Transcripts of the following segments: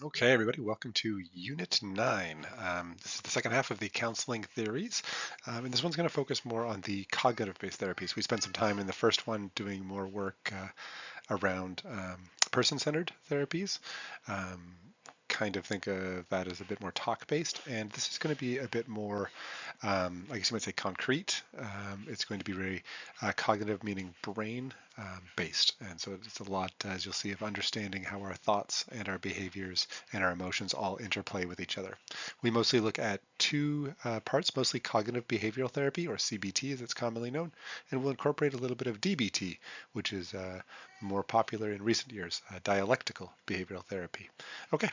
Okay, everybody, welcome to Unit 9. This is the second half of the counseling theories, and this one's going to focus more on the cognitive-based therapies. We spent some time in the first one doing more work around person-centered therapies. Um, kind of think of that as a bit more talk-based, and this is going to be a bit more, I guess you might say, concrete. It's going to be very cognitive, meaning brain based, and so it's a lot, as you'll see, of understanding how our thoughts and our behaviors and our emotions all interplay with each other. We mostly look at two parts, mostly cognitive behavioral therapy, or CBT as it's commonly known, and we'll incorporate a little bit of DBT, which is more popular in recent years, dialectical behavioral therapy. Okay.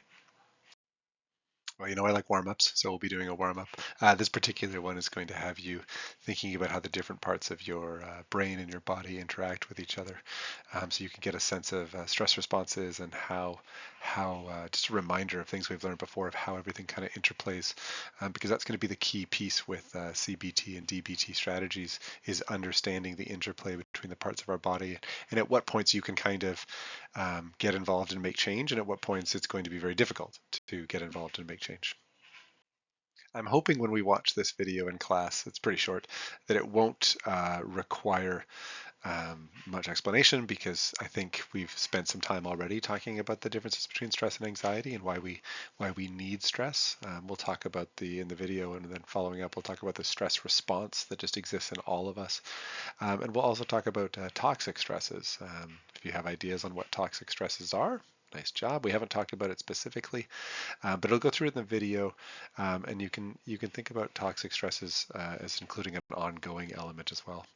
Well, I like warm-ups, so we'll be doing a warm-up. This particular one is going to have you thinking about how the different parts of your brain and your body interact with each other, so you can get a sense of stress responses and how just a reminder of things we've learned before of how everything kind of interplays, because that's going to be the key piece with CBT and DBT strategies is understanding the interplay between the parts of our body and at what points you can kind of get involved and make change, and at what points it's going to be very difficult to get involved and make change. I'm hoping when we watch this video in class, it's pretty short, that it won't require much explanation because I think we've spent some time already talking about the differences between stress and anxiety and why we need stress. We'll talk about in the video, and then following up, we'll talk about the stress response that just exists in all of us, and we'll also talk about toxic stresses. If you have ideas on what toxic stresses are. Nice job. We haven't talked about it specifically, but it'll go through it in the video, and you can think about toxic stresses as including an ongoing element as well.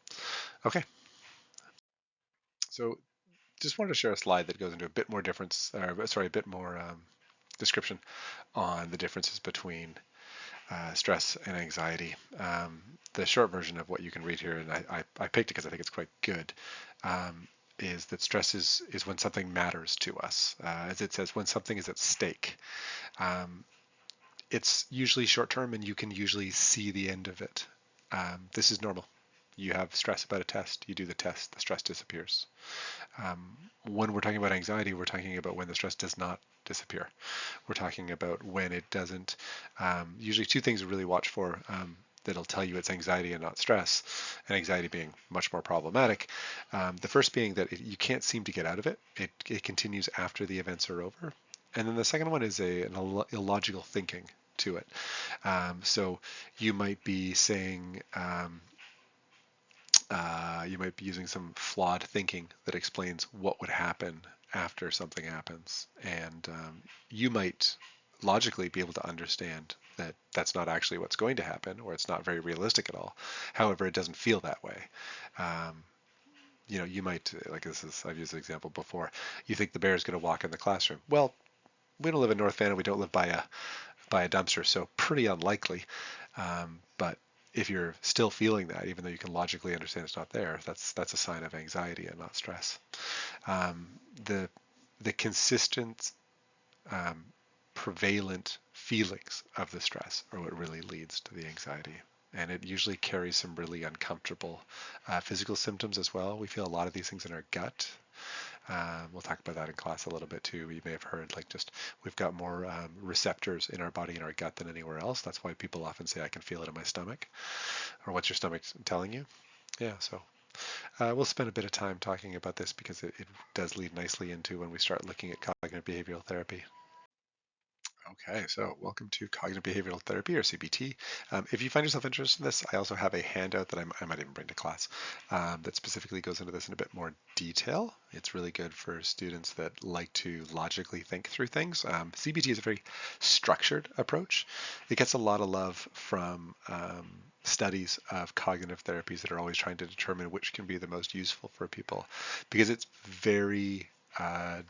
Okay, so just wanted to share a slide that goes into a bit more difference, or sorry, a bit more description on the differences between stress and anxiety. The short version of what you can read here, and I picked it because I think it's quite good, is that stress is when something matters to us. As it says, when something is at stake. Um, it's usually short term, and you can usually see the end of it. This is normal. You have stress about a test, you do the test, the stress disappears. When we're talking about anxiety, we're talking about when the stress does not disappear. We're talking about when it doesn't. Usually, two things to really watch for that'll tell you it's anxiety and not stress, and anxiety being much more problematic. The first being that you can't seem to get out of it. It continues after the events are over. And then the second one is an illogical thinking to it. So you might be saying, you might be using some flawed thinking that explains what would happen after something happens. And you might logically be able to understand that that's not actually what's going to happen, or it's not very realistic at all. However, it doesn't feel that way. Um, you might, like I've used an example before, you think the bear is going to walk in the classroom. Well, we don't live in North Van and we don't live by a dumpster, so pretty unlikely. But if you're still feeling that, even though you can logically understand it's not there, that's a sign of anxiety and not stress. Um, the the consistent, um, prevalent feelings of the stress are what really leads to the anxiety. And it usually carries some really uncomfortable physical symptoms as well. We feel a lot of these things in our gut. We'll talk about that in class a little bit too. You may have heard, like, just we've got more receptors in our body and our gut than anywhere else. That's why people often say, I can feel it in my stomach. Or what's your stomach telling you? Yeah, so we'll spend a bit of time talking about this because it does lead nicely into when we start looking at cognitive behavioral therapy. Okay, so welcome to Cognitive Behavioral Therapy, or CBT. If you find yourself interested in this, I also have a handout that I might even bring to class that specifically goes into this in a bit more detail. It's really good for students that like to logically think through things. CBT is a very structured approach. It gets a lot of love from studies of cognitive therapies that are always trying to determine which can be the most useful for people, because it's very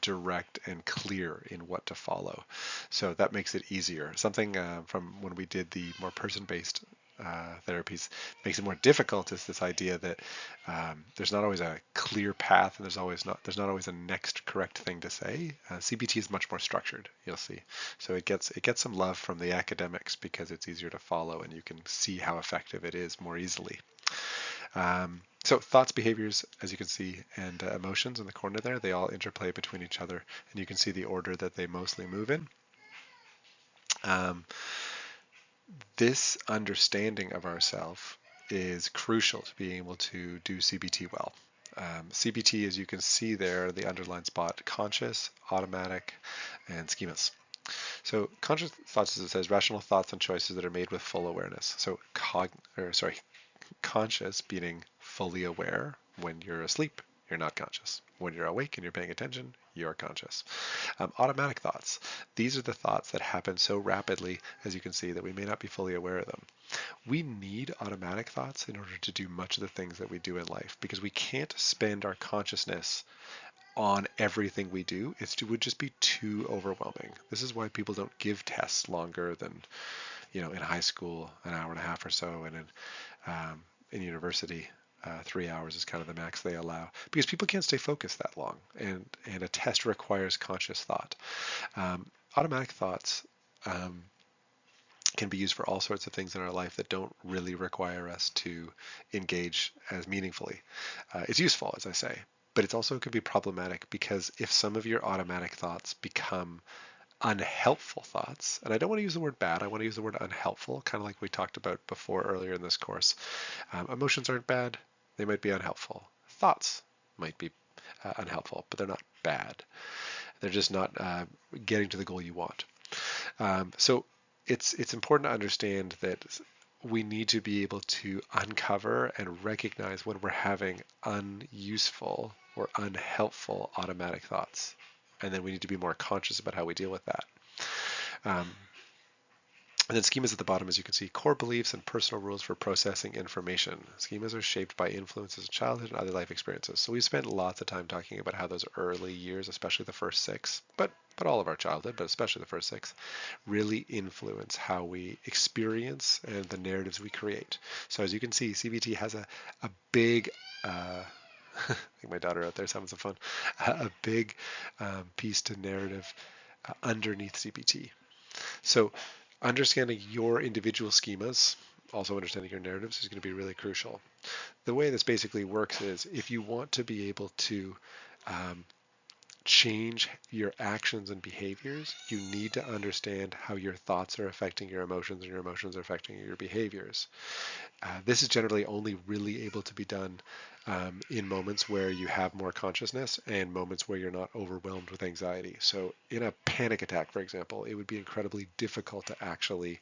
direct and clear in what to follow. So that makes it easier. Something from when we did the more person-based therapies makes it more difficult is this idea that there's not always a clear path, and there's not always a next correct thing to say. CBT is much more structured, you'll see. So it gets some love from the academics because it's easier to follow and you can see how effective it is more easily. So thoughts, behaviors, as you can see, and emotions in the corner there, they all interplay between each other, and you can see the order that they mostly move in. Um, this understanding of ourselves is crucial to being able to do CBT well. CBT, as you can see there, the underlined spot, conscious, automatic, and schemas. So conscious thoughts, as it says, rational thoughts and choices that are made with full awareness. So conscious being fully aware. When you're asleep, you're not conscious. When you're awake and you're paying attention, you're conscious. Automatic thoughts. These are the thoughts that happen so rapidly, as you can see, that we may not be fully aware of them. We need automatic thoughts in order to do much of the things that we do in life, because we can't spend our consciousness on everything we do. It would just be too overwhelming. This is why people don't give tests longer than, in high school, an hour and a half or so, and in university, 3 hours is kind of the max they allow, because people can't stay focused that long, and a test requires conscious thought. Automatic thoughts can be used for all sorts of things in our life that don't really require us to engage as meaningfully. It's useful, as I say, but it also could be problematic, because if some of your automatic thoughts become unhelpful thoughts, and I don't want to use the word bad, I want to use the word unhelpful, kind of like we talked about before earlier in this course. Emotions aren't bad, they might be unhelpful. Thoughts might be unhelpful, but they're not bad. They're just not getting to the goal you want. So it's important to understand that we need to be able to uncover and recognize when we're having unuseful or unhelpful automatic thoughts. And then we need to be more conscious about how we deal with that. And then schemas at the bottom, as you can see, core beliefs and personal rules for processing information. Schemas are shaped by influences of childhood and other life experiences. So we spent lots of time talking about how those early years, especially the first 6, but all of our childhood, but especially the first 6, really influence how we experience and the narratives we create. So as you can see, CBT has a big I think my daughter out there is having some fun. A big piece to narrative underneath CBT. So understanding your individual schemas, also understanding your narratives, is going to be really crucial. The way this basically works is, if you want to be able to change your actions and behaviors, you need to understand how your thoughts are affecting your emotions and your emotions are affecting your behaviors. This is generally only really able to be done in moments where you have more consciousness and moments where you're not overwhelmed with anxiety. So in a panic attack, for example, it would be incredibly difficult to actually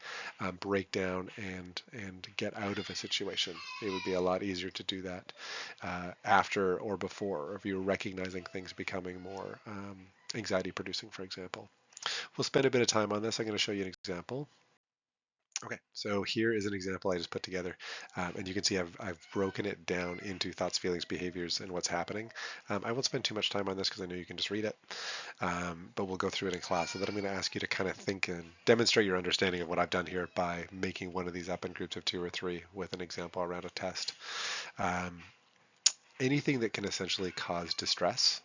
break down and get out of a situation. It would be a lot easier to do that after or before, if you're recognizing things becoming more anxiety producing, for example. We'll spend a bit of time on this. I'm going to show you an example. Okay, so here is an example I just put together, and you can see I've broken it down into thoughts, feelings, behaviors, and what's happening. I won't spend too much time on this because I know you can just read it, but we'll go through it in class. And then I'm going to ask you to kind of think and demonstrate your understanding of what I've done here by making one of these up in groups of 2 or 3 with an example around a test. Anything that can essentially cause distress.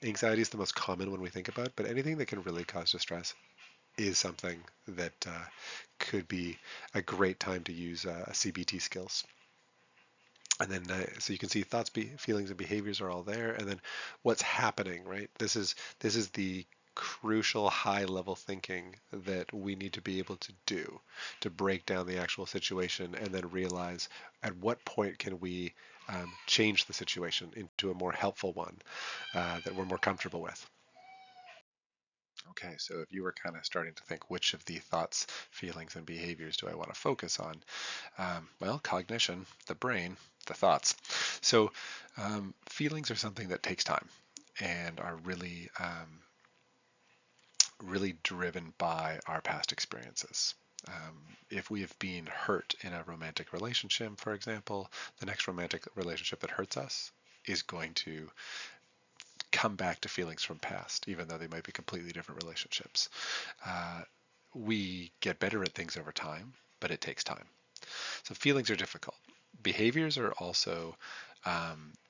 Anxiety is the most common one we think about, but anything that can really cause distress is something that could be a great time to use CBT skills. And then, so you can see thoughts, feelings, and behaviors are all there. And then what's happening, right? This is the crucial high-level thinking that we need to be able to do to break down the actual situation, and then realize at what point can we change the situation into a more helpful one that we're more comfortable with. Okay, so if you were kind of starting to think, which of the thoughts, feelings, and behaviors do I want to focus on? Well, cognition, the brain, the thoughts. So feelings are something that takes time and are really, really driven by our past experiences. If we have been hurt in a romantic relationship, for example, the next romantic relationship that hurts us is going to come back to feelings from past, even though they might be completely different relationships. We get better at things over time, but it takes time. So feelings are difficult. Behaviors are also,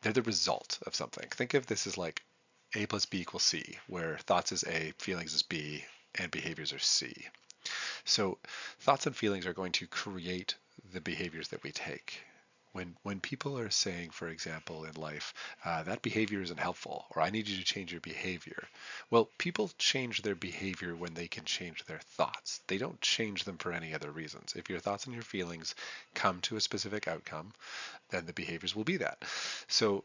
they're the result of something. Think of this as like A plus B equals C, where thoughts is A, feelings is B, and behaviors are C. So thoughts and feelings are going to create the behaviors that we take. When people are saying, for example, in life, that behavior isn't helpful, or I need you to change your behavior. Well, people change their behavior when they can change their thoughts. They don't change them for any other reasons. If your thoughts and your feelings come to a specific outcome, then the behaviors will be that. So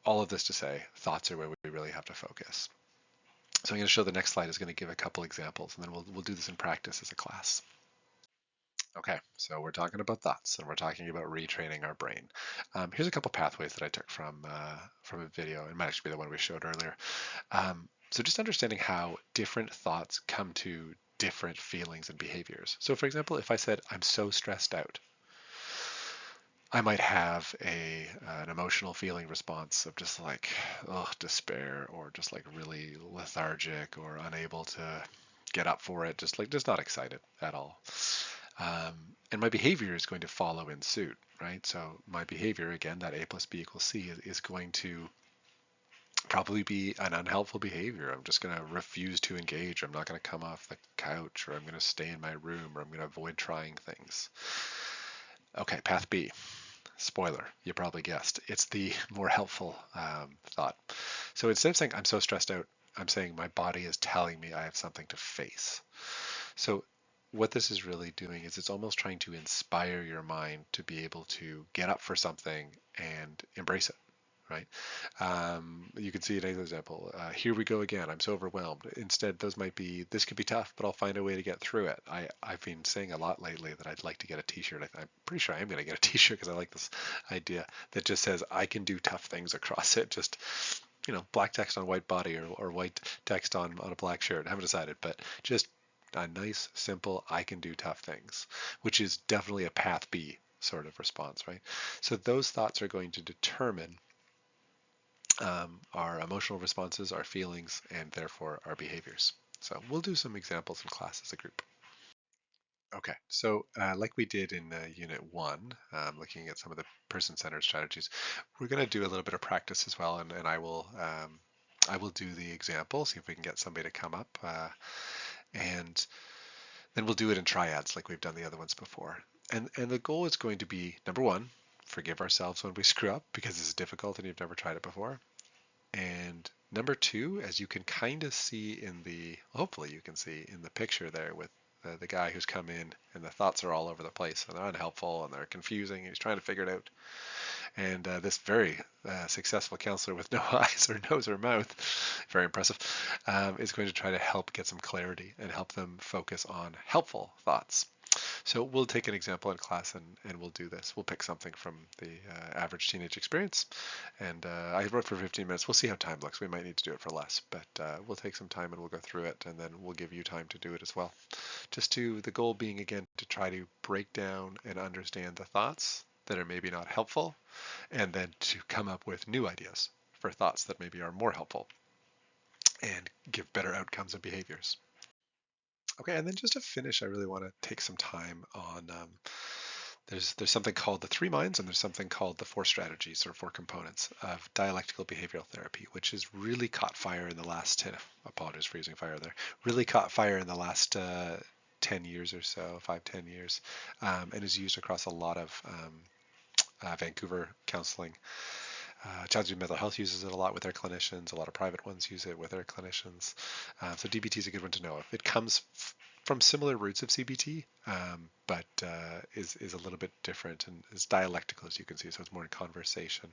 all of this to say, thoughts are where we really have to focus. So I'm going to show the next slide is going to give a couple examples, and then we'll do this in practice as a class. Okay, so we're talking about thoughts, and we're talking about retraining our brain. Here's a couple pathways that I took from a video. It might actually be the one we showed earlier. So just understanding how different thoughts come to different feelings and behaviors. So for example, if I said I'm so stressed out, I might have an emotional feeling response of just like despair, or just like really lethargic or unable to get up for it, just not excited at all. And my behavior is going to follow in suit, right? So my behavior, again, that A plus B equals C, is going to probably be an unhelpful behavior. I'm just going to refuse to engage. I'm not going to come off the couch, or I'm going to stay in my room, or I'm going to avoid trying things. Okay, path B. Spoiler, you probably guessed. It's the more helpful thought. So instead of saying I'm so stressed out, I'm saying my body is telling me I have something to face. So what this is really doing is it's almost trying to inspire your mind to be able to get up for something and embrace it, right? You can see another example. Here we go again. I'm so overwhelmed. Instead, those might be, this could be tough, but I'll find a way to get through it. I've been saying a lot lately that I'd like to get a t-shirt. I'm pretty sure I am going to get a t-shirt because I like this idea that just says I can do tough things across it. Just, black text on white body, or white text on a black shirt. I haven't decided, but just a nice, simple, I can do tough things, which is definitely a path B sort of response, right? So those thoughts are going to determine our emotional responses, our feelings, and therefore our behaviors. So we'll do some examples in class as a group. Okay, so like we did in Unit 1, looking at some of the person-centered strategies, we're going to do a little bit of practice as well, and I will do the example, see if we can get somebody to come up, and then we'll do it in triads like we've done the other ones before. And the goal is going to be, number one, forgive ourselves when we screw up because it's difficult and you've never tried it before. And number two, as you can kind of see hopefully you can see in the picture there with the guy who's come in, and the thoughts are all over the place and they're unhelpful and they're confusing and he's trying to figure it out. And this very successful counselor with no eyes or nose or mouth, very impressive, is going to try to help get some clarity and help them focus on helpful thoughts. So we'll take an example in class, and we'll do this. We'll pick something from the average teenage experience. And I wrote for 15 minutes. We'll see how time looks. We might need to do it for less, but we'll take some time and we'll go through it, and then we'll give you time to do it as well. The goal being, again, to try to break down and understand the thoughts that are maybe not helpful, and then to come up with new ideas for thoughts that maybe are more helpful and give better outcomes and behaviors. Okay, and then just to finish, I really want to take some time on there's something called the three minds, and there's something called the four strategies or four components of dialectical behavioral therapy, which has really caught fire in the last apologies for using fire there, really caught fire in the last 10 years or so, 5-10 years, and is used across a lot of Vancouver counseling. Cognitive Mental Health uses it a lot with their clinicians. A lot of private ones use it with their clinicians. So DBT is a good one to know of. It comes from similar roots of CBT, but is a little bit different and is dialectical, as you can see. So it's more in conversation.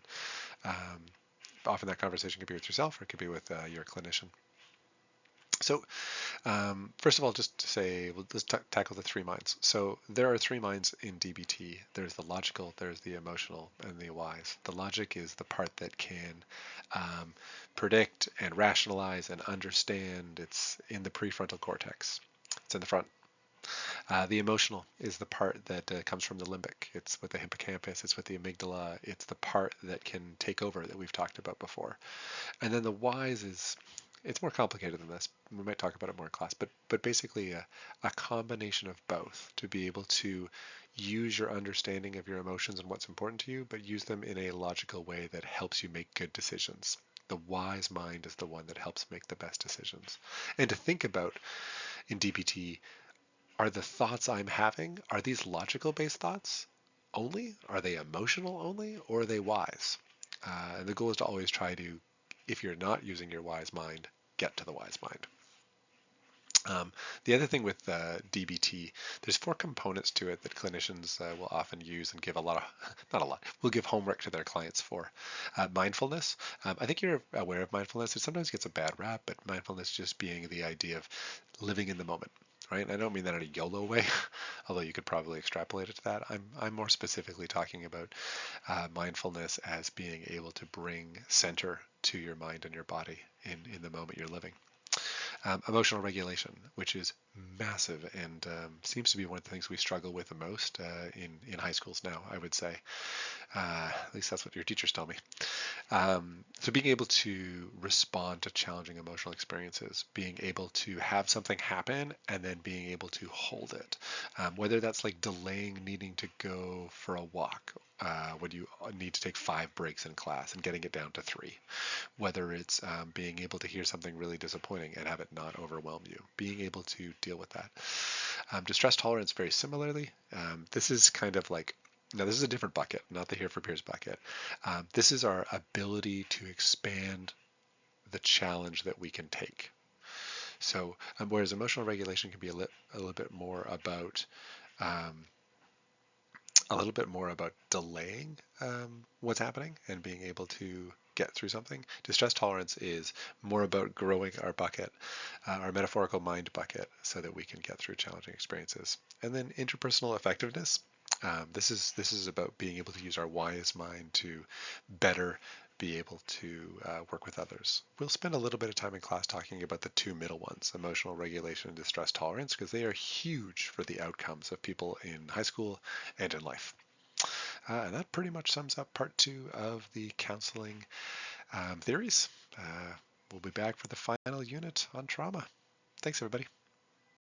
Often that conversation could be with yourself, or it could be with your clinician. So first of all, just to say, let's tackle the three minds. So there are three minds in DBT. There's the logical, there's the emotional, and the wise. The logic is the part that can predict and rationalize and understand. It's in the prefrontal cortex. It's in the front. The emotional is the part that comes from the limbic. It's with the hippocampus. It's with the amygdala. It's the part that can take over that we've talked about before. And then the wise it's more complicated than this. We might talk about it more in class, but basically a combination of both to be able to use your understanding of your emotions and what's important to you, but use them in a logical way that helps you make good decisions. The wise mind is the one that helps make the best decisions. And to think about in DBT, are the thoughts I'm having, are these logical based thoughts? only? Are they emotional only? Or are they wise? And the goal is to always try to, if you're not using your wise mind, get to the wise mind. The other thing with DBT, there's 4 components to it that clinicians will often use and give a lot of, not a lot, will give homework to their clients for. Mindfulness, I think you're aware of mindfulness. It sometimes gets a bad rap, but mindfulness just being the idea of living in the moment, right? And I don't mean that in a YOLO way, although you could probably extrapolate it to that. I'm more specifically talking about mindfulness as being able to bring center to your mind and your body in the moment you're living. Emotional regulation, which is massive and seems to be one of the things we struggle with the most in high schools now, I would say. At least that's what your teachers tell me. So being able to respond to challenging emotional experiences, being able to have something happen and then being able to hold it, whether that's like delaying needing to go for a walk when you need to take 5 breaks in class and getting it down to 3, whether it's being able to hear something really disappointing and have it not overwhelm you, being able to deal with that. Distress tolerance, very similarly. This is kind of like, now this is a different bucket, not the Here for Peers bucket. This is our ability to expand the challenge that we can take. So whereas emotional regulation can be a little bit more about um, delaying what's happening and being able to get through something. Distress tolerance is more about growing our bucket, our metaphorical mind bucket, so that we can get through challenging experiences. And then interpersonal effectiveness. This is about being able to use our wise mind to better be able to work with others. We'll spend a little bit of time in class talking about the 2 middle ones, emotional regulation and distress tolerance, because they are huge for the outcomes of people in high school and in life. And that pretty much sums up part 2 of the counseling theories. We'll be back for the final unit on trauma. Thanks, everybody.